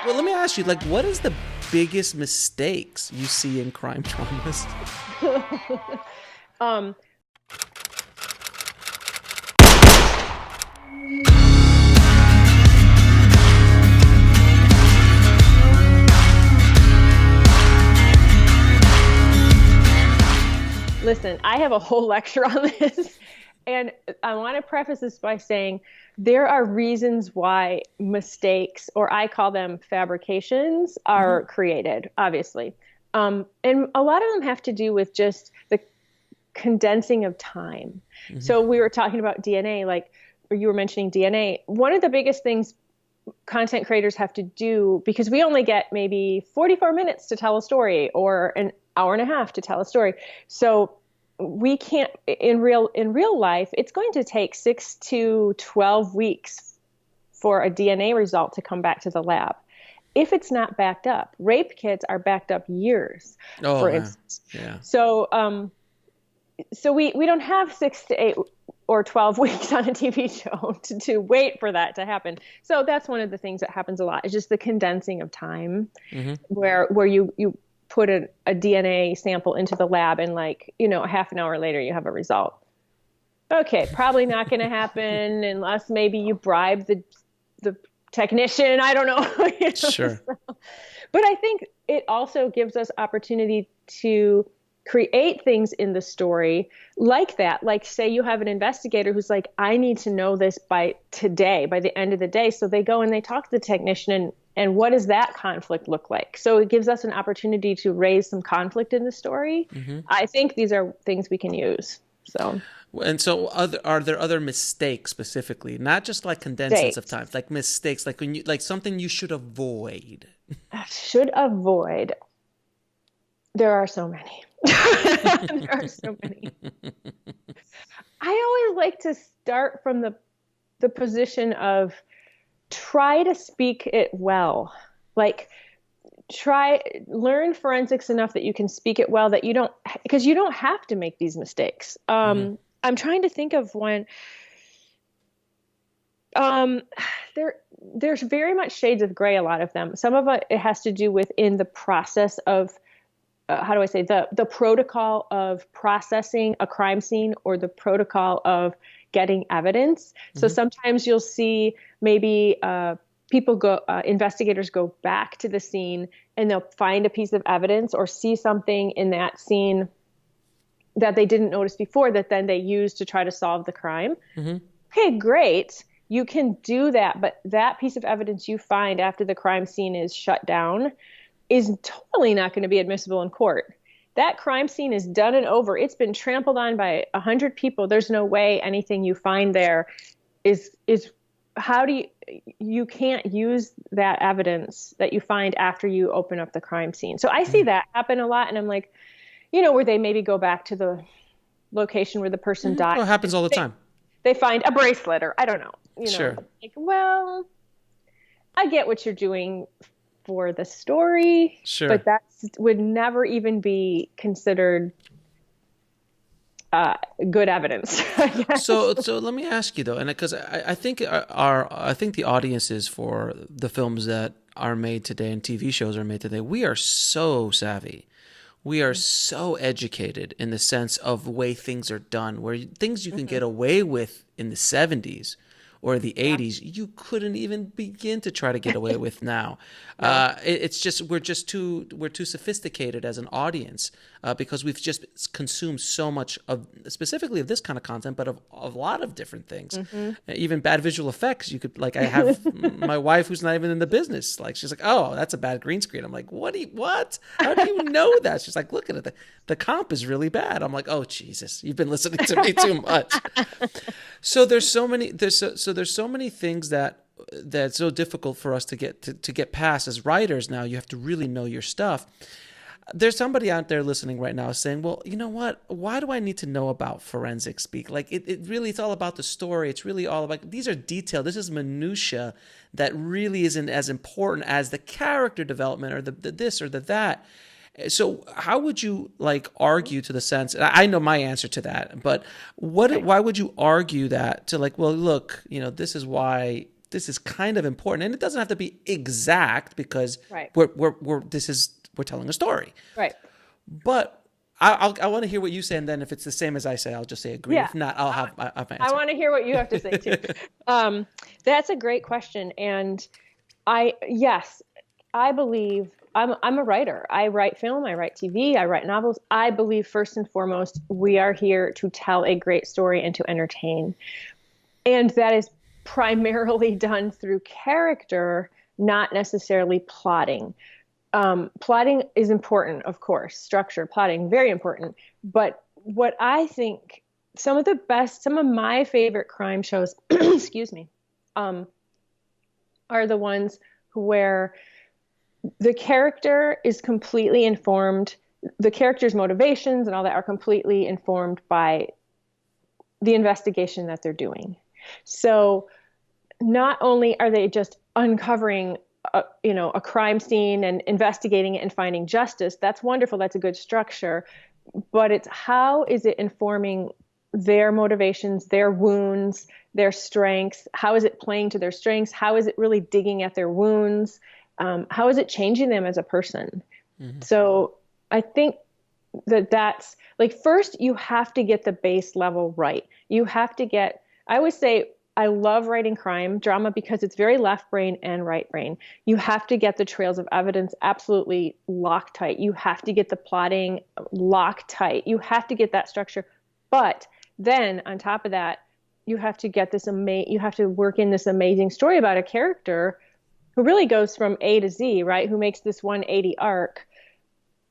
Well, let me ask you, like, what is the biggest mistakes you see in crime dramas? um, Listen, I have a whole lecture on this, and I want to preface this by saying there are reasons why mistakes, or I call them fabrications, are created, obviously. And a lot of them have to do with just the condensing of time. So we were talking about DNA, or you were mentioning DNA. One of the biggest things content creators have to do, because we only get maybe 44 minutes to tell a story or an hour and a half to tell a story. So we can't, in real life, it's going to take 6 to 12 weeks for a DNA result to come back to the lab. If it's not backed up, rape kits are backed up years, for instance. Yeah. So, so we don't have 6 to 8 or 12 weeks on a TV show to wait for that to happen. So that's one of the things that happens a lot. It's just the condensing of time, where you put a DNA sample into the lab and a half an hour later you have a result. Okay, probably not going to happen unless maybe you bribe the technician. I don't know. Sure. But I think it also gives us opportunity to create things in the story like that. Like, say you have an investigator who's like, I need to know this by today, by the end of the day. So they go and they talk to the technician, and what does that conflict look like? So it gives us an opportunity to raise some conflict in the story. I think these are things we can use. And so are there other mistakes specifically, not just like condensings of time, like mistakes, like when something you should avoid? Should avoid. There are so many. There are so many. I always like to start from the position of try to speak it well. Learn forensics enough that you can speak it well, because you don't have to make these mistakes. I'm trying to think of one. There's very much shades of gray, a lot of them. Some of it has to do with in the process of, the protocol of processing a crime scene or the protocol of getting evidence. So sometimes you'll see maybe investigators go back to the scene and they'll find a piece of evidence or see something in that scene that they didn't notice before that then they use to try to solve the crime. Okay, great. You can do that, but that piece of evidence you find after the crime scene is shut down is totally not going to be admissible in court. That crime scene is done and over. It's been trampled on by 100 people. There's no way anything you find there is you can't use that evidence that you find after you open up the crime scene. So I see that happen a lot. And I'm like, where they maybe go back to the location where the person died. It happens all the time. They find a bracelet, or I don't know. Sure. Well, I get what you're doing for the story, sure, but that would never even be considered good evidence. So let me ask you though, and because I think the audiences for the films that are made today and TV shows are made today, we are so savvy. We are so educated in the sense of the way things are done, where things you can get away with in the 70s or the 80s, you couldn't even begin to try to get away with now. It's just we're too sophisticated as an audience because we've just consumed so much of specifically of this kind of content, but of a lot of different things, even bad visual effects. You could I have my wife who's not even in the business. She's like, oh, that's a bad green screen. I'm like, what? How do you know that? She's like, look at it. The comp is really bad. I'm like, oh Jesus, you've been listening to me too much. So there's so many things that's so difficult for us to get past as writers. Now you have to really know your stuff. There's somebody out there listening right now saying, well, you know what? Why do I need to know about forensic speak? It's all about the story. It's really all about, these are detailed. This is minutia that really isn't as important as the character development or the this or the that. So how would you argue to the sense, and I know my answer to that, but why would you argue that to well, look, this is why this is kind of important, and it doesn't have to be exact because Right. we're telling a story. Right. But I want to hear what you say, and then if it's the same as I say, I'll just say agree. Yeah. If not, I'll have my answer. I want to hear what you have to say too. That's a great question. And I believe I'm a writer. I write film, I write TV, I write novels. I believe first and foremost, we are here to tell a great story and to entertain. And that is primarily done through character, not necessarily plotting. Plotting is important, of course, structure, plotting, very important. But what I think some of my favorite crime shows, excuse me, are the ones where the character is completely informed, the character's motivations and all that are completely informed by the investigation that they're doing. So not only are they just uncovering a crime scene and investigating it and finding justice, that's wonderful, that's a good structure, but it's how is it informing their motivations, their wounds, their strengths? How is it playing to their strengths? How is it really digging at their wounds? How is it changing them as a person? Mm-hmm. So I think that's like, first you have to get the base level right. You have to get, I always say, I love writing crime drama because it's very left brain and right brain. You have to get the trails of evidence absolutely locked tight. You have to get the plotting locked tight. You have to get that structure. But then on top of that, you have to get you have to work in this amazing story about a character who really goes from A to Z, right? Who makes this 180 arc.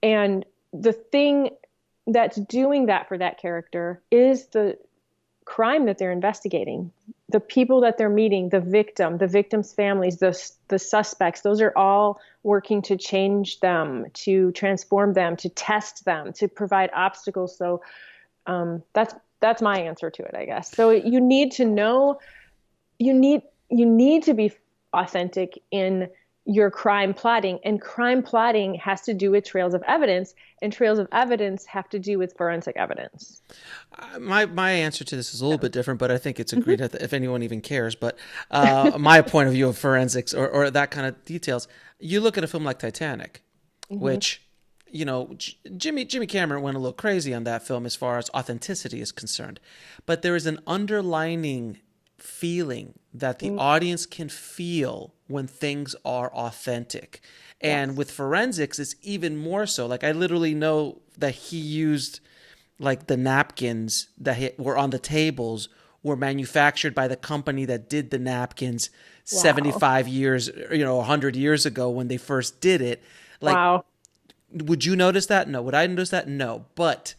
And the thing that's doing that for that character is the crime that they're investigating, the people that they're meeting, the victim's families, the suspects. Those are all working to change them, to transform them, to test them, to provide obstacles. So that's my answer to it, I guess. So you need to know, you need to be authentic in your crime plotting, and crime plotting has to do with trails of evidence, and trails of evidence have to do with forensic evidence. My answer to this is a little bit different, but I think it's agreed if anyone even cares. But my point of view of forensics or that kind of details, you look at a film like Titanic, which, you know, Jimmy Cameron went a little crazy on that film as far as authenticity is concerned. But there is an underlining feeling that the audience can feel when things are authentic. And with forensics, it's even more so. Like, I literally know that he used, like, the napkins that were on the tables were manufactured by the company that did the napkins 75 years, 100 years ago when they first did it. Like, would you notice that? No. Would I notice that? No. But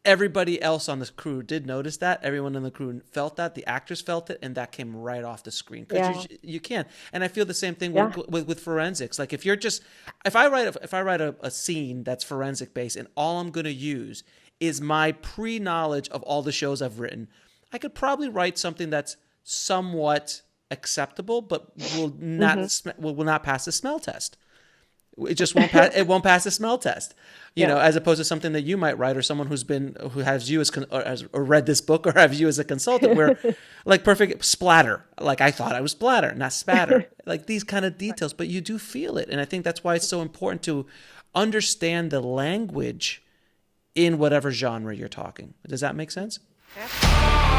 everybody else on the crew did notice that. Everyone in the crew felt that. The actors felt it, and that came right off the screen. Because you can. And I feel the same thing with forensics. Like, if I write a scene that's forensic based, and all I'm going to use is my pre-knowledge of all the shows I've written, I could probably write something that's somewhat acceptable, but will not pass the smell test. It just won't pass. It won't pass the smell test, you know, as opposed to something that you might write, or someone who has you or read this book or have you as a consultant, where like perfect splatter. Like, I thought I was splatter, not spatter. Like, these kind of details, but you do feel it, and I think that's why it's so important to understand the language in whatever genre you're talking. Does that make sense? Yeah.